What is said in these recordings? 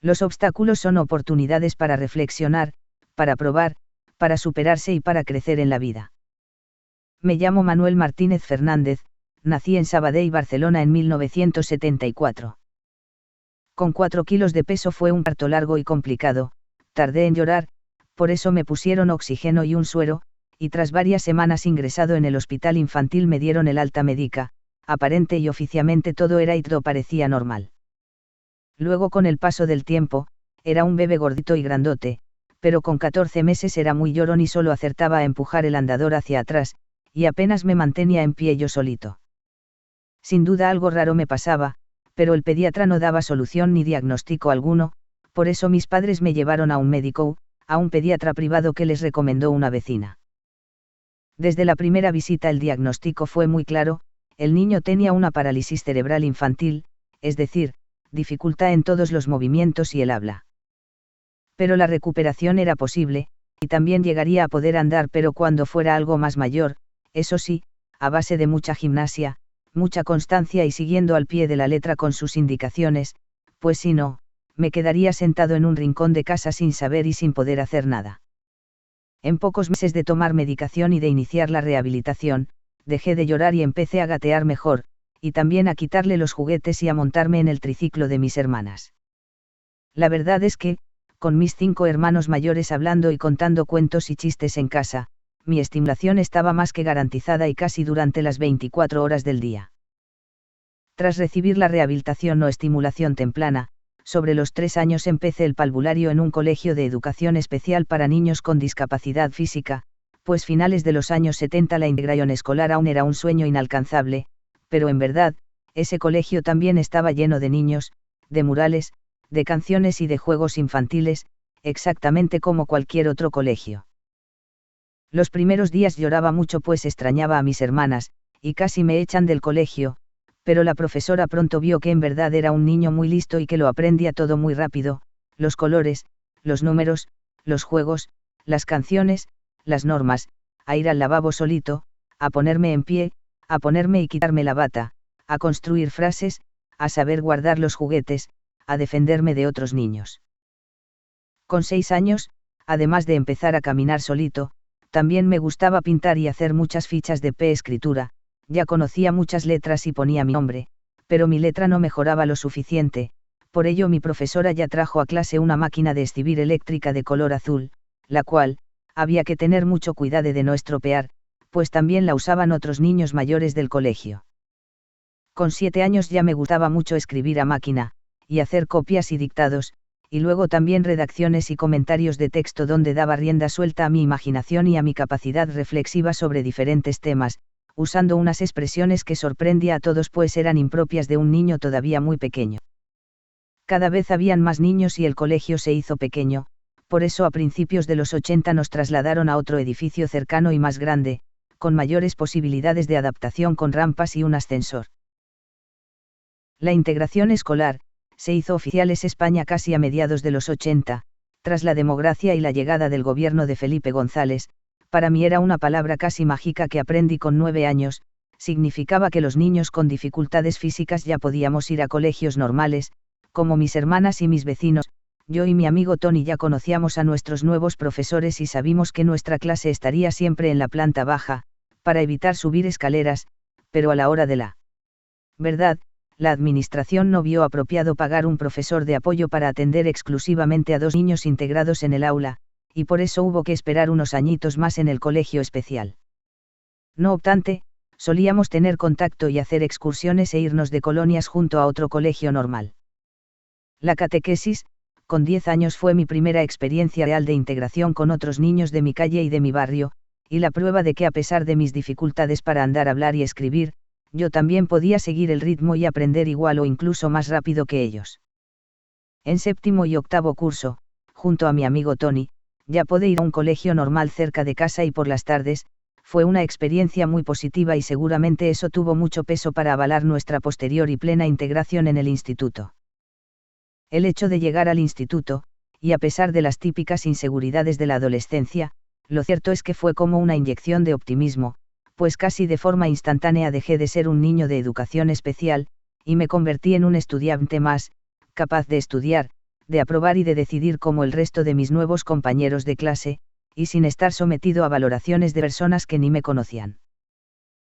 Los obstáculos son oportunidades para reflexionar, para probar, para superarse y para crecer en la vida. Me llamo Manuel Martínez Fernández, nací en Sabadell, Barcelona en 1974. Con 4 kilos de peso fue un parto largo y complicado, tardé en llorar, por eso me pusieron oxígeno y un suero, y tras varias semanas ingresado en el hospital infantil me dieron el alta médica, aparente y oficialmente todo era y todo parecía normal. Luego con el paso del tiempo, era un bebé gordito y grandote, pero con 14 meses era muy llorón y solo acertaba a empujar el andador hacia atrás, y apenas me mantenía en pie yo solito. Sin duda algo raro me pasaba, pero el pediatra no daba solución ni diagnóstico alguno, por eso mis padres me llevaron a un médico, a un pediatra privado que les recomendó una vecina. Desde la primera visita el diagnóstico fue muy claro, el niño tenía una parálisis cerebral infantil, es decir, dificultad en todos los movimientos y el habla. Pero la recuperación era posible, y también llegaría a poder andar, pero cuando fuera algo más mayor, eso sí, a base de mucha gimnasia, mucha constancia y siguiendo al pie de la letra con sus indicaciones, pues si no, me quedaría sentado en un rincón de casa sin saber y sin poder hacer nada. En pocos meses de tomar medicación y de iniciar la rehabilitación, dejé de llorar y empecé a gatear mejor, y también a quitarle los juguetes y a montarme en el triciclo de mis hermanas. La verdad es que, con mis 5 hermanos mayores hablando y contando cuentos y chistes en casa, mi estimulación estaba más que garantizada y casi durante las 24 horas del día. Tras recibir la rehabilitación o estimulación temprana, sobre los 3 años empecé el parvulario en un colegio de educación especial para niños con discapacidad física, pues finales de los años 70 la integración escolar aún era un sueño inalcanzable, pero en verdad, ese colegio también estaba lleno de niños, de murales, de canciones y de juegos infantiles, exactamente como cualquier otro colegio. Los primeros días lloraba mucho pues extrañaba a mis hermanas, y casi me echan del colegio, pero la profesora pronto vio que en verdad era un niño muy listo y que lo aprendía todo muy rápido, los colores, los números, los juegos, las canciones, las normas, a ir al lavabo solito, a ponerme en pie, a ponerme y quitarme la bata, a construir frases, a saber guardar los juguetes, a defenderme de otros niños. Con 6 años, además de empezar a caminar solito, también me gustaba pintar y hacer muchas fichas de escritura, ya conocía muchas letras y ponía mi nombre, pero mi letra no mejoraba lo suficiente, por ello mi profesora ya trajo a clase una máquina de escribir eléctrica de color azul, la cual, había que tener mucho cuidado de no estropear, pues también la usaban otros niños mayores del colegio. Con 7 años ya me gustaba mucho escribir a máquina, y hacer copias y dictados, y luego también redacciones y comentarios de texto donde daba rienda suelta a mi imaginación y a mi capacidad reflexiva sobre diferentes temas, usando unas expresiones que sorprendía a todos pues eran impropias de un niño todavía muy pequeño. Cada vez habían más niños y el colegio se hizo pequeño, por eso a principios de los 80 nos trasladaron a otro edificio cercano y más grande, con mayores posibilidades de adaptación con rampas y un ascensor. La integración escolar se hizo oficial en España casi a mediados de los 80, tras la democracia y la llegada del gobierno de Felipe González. Para mí era una palabra casi mágica que aprendí con 9 años, significaba que los niños con dificultades físicas ya podíamos ir a colegios normales, como mis hermanas y mis vecinos. Yo y mi amigo Tony ya conocíamos a nuestros nuevos profesores y sabíamos que nuestra clase estaría siempre en la planta baja, para evitar subir escaleras, pero a la hora de la verdad, la administración no vio apropiado pagar un profesor de apoyo para atender exclusivamente a 2 niños integrados en el aula, y por eso hubo que esperar unos añitos más en el colegio especial. No obstante, solíamos tener contacto y hacer excursiones e irnos de colonias junto a otro colegio normal. La catequesis, con 10 años fue mi primera experiencia real de integración con otros niños de mi calle y de mi barrio, y la prueba de que a pesar de mis dificultades para andar, hablar y escribir, yo también podía seguir el ritmo y aprender igual o incluso más rápido que ellos. En 7º y 8º curso, junto a mi amigo Tony, ya pude ir a un colegio normal cerca de casa y por las tardes, fue una experiencia muy positiva y seguramente eso tuvo mucho peso para avalar nuestra posterior y plena integración en el instituto. El hecho de llegar al instituto, y a pesar de las típicas inseguridades de la adolescencia, lo cierto es que fue como una inyección de optimismo, pues casi de forma instantánea dejé de ser un niño de educación especial, y me convertí en un estudiante más, capaz de estudiar, de aprobar y de decidir como el resto de mis nuevos compañeros de clase, y sin estar sometido a valoraciones de personas que ni me conocían.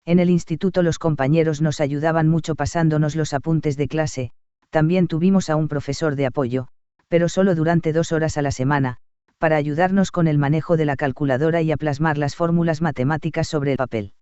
En el instituto los compañeros nos ayudaban mucho pasándonos los apuntes de clase, también tuvimos a un profesor de apoyo, pero solo durante 2 horas a la semana, para ayudarnos con el manejo de la calculadora y a plasmar las fórmulas matemáticas sobre el papel.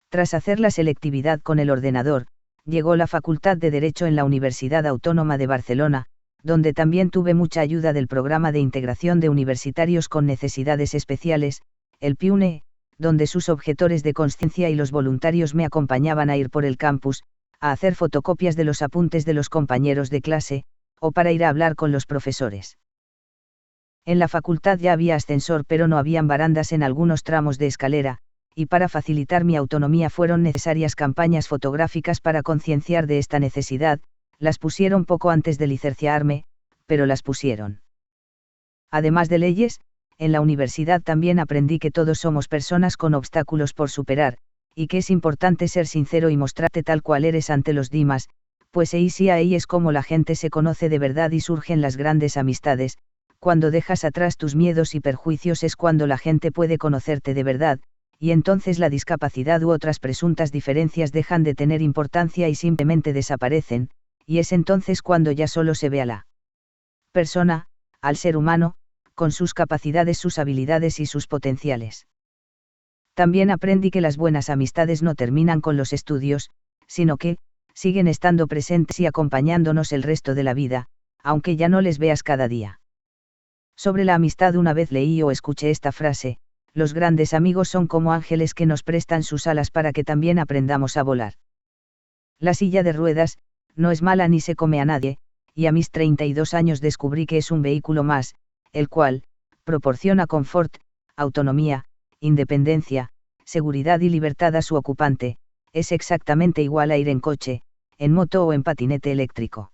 Tras hacer la selectividad con el ordenador, llegó la Facultad de Derecho en la Universidad Autónoma de Barcelona, donde también tuve mucha ayuda del Programa de Integración de Universitarios con Necesidades Especiales, el PIUNE, donde sus objetores de consciencia y los voluntarios me acompañaban a ir por el campus, a hacer fotocopias de los apuntes de los compañeros de clase, o para ir a hablar con los profesores. En la facultad ya había ascensor pero no habían barandas en algunos tramos de escalera, y para facilitar mi autonomía fueron necesarias campañas fotográficas para concienciar de esta necesidad, las pusieron poco antes de licenciarme, pero las pusieron. Además de leyes, en la universidad también aprendí que todos somos personas con obstáculos por superar, y que es importante ser sincero y mostrarte tal cual eres ante los demás, pues ahí es como la gente se conoce de verdad y surgen las grandes amistades. Cuando dejas atrás tus miedos y perjuicios es cuando la gente puede conocerte de verdad, y entonces la discapacidad u otras presuntas diferencias dejan de tener importancia y simplemente desaparecen, y es entonces cuando ya solo se ve a la persona, al ser humano, con sus capacidades, sus habilidades y sus potenciales. También aprendí que las buenas amistades no terminan con los estudios, sino que, siguen estando presentes y acompañándonos el resto de la vida, aunque ya no les veas cada día. Sobre la amistad una vez leí o escuché esta frase: los grandes amigos son como ángeles que nos prestan sus alas para que también aprendamos a volar. La silla de ruedas, no es mala ni se come a nadie, y a mis 32 años descubrí que es un vehículo más, el cual, proporciona confort, autonomía, independencia, seguridad y libertad a su ocupante, es exactamente igual a ir en coche, en moto o en patinete eléctrico.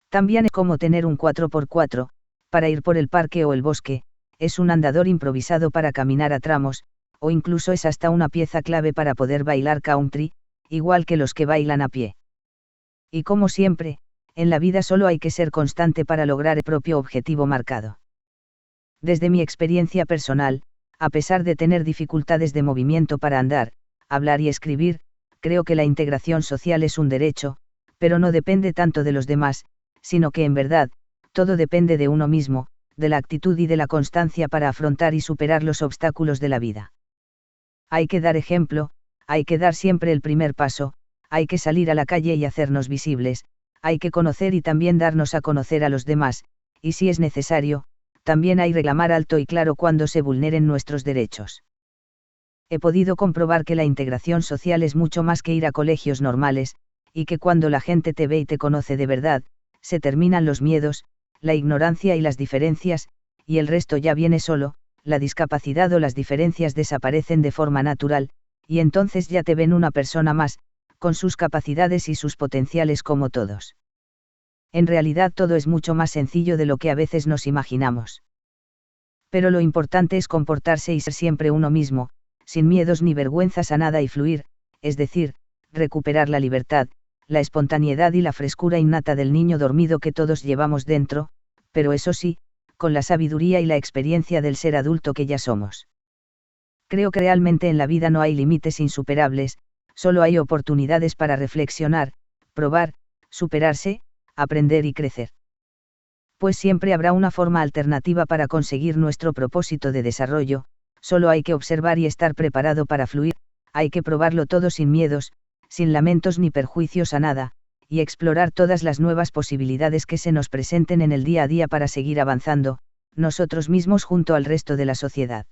También es como tener un 4x4, para ir por el parque o el bosque, es un andador improvisado para caminar a tramos, o incluso es hasta una pieza clave para poder bailar country, igual que los que bailan a pie. Y como siempre, en la vida solo hay que ser constante para lograr el propio objetivo marcado. Desde mi experiencia personal, a pesar de tener dificultades de movimiento para andar, hablar y escribir, creo que la integración social es un derecho, pero no depende tanto de los demás, sino que en verdad, todo depende de uno mismo, de la actitud y de la constancia para afrontar y superar los obstáculos de la vida. Hay que dar ejemplo, hay que dar siempre el primer paso, hay que salir a la calle y hacernos visibles, hay que conocer y también darnos a conocer a los demás, y si es necesario, también hay que reclamar alto y claro cuando se vulneren nuestros derechos. He podido comprobar que la integración social es mucho más que ir a colegios normales, y que cuando la gente te ve y te conoce de verdad, se terminan los miedos, la ignorancia y las diferencias, y el resto ya viene solo, la discapacidad o las diferencias desaparecen de forma natural, y entonces ya te ven una persona más, con sus capacidades y sus potenciales como todos. En realidad todo es mucho más sencillo de lo que a veces nos imaginamos. Pero lo importante es comportarse y ser siempre uno mismo, sin miedos ni vergüenzas a nada y fluir, es decir, recuperar la libertad, la espontaneidad y la frescura innata del niño dormido que todos llevamos dentro, pero eso sí, con la sabiduría y la experiencia del ser adulto que ya somos. Creo que realmente en la vida no hay límites insuperables, solo hay oportunidades para reflexionar, probar, superarse, aprender y crecer. Pues siempre habrá una forma alternativa para conseguir nuestro propósito de desarrollo, solo hay que observar y estar preparado para fluir, hay que probarlo todo sin miedos, sin lamentos ni perjuicios a nada, y explorar todas las nuevas posibilidades que se nos presenten en el día a día para seguir avanzando, nosotros mismos junto al resto de la sociedad.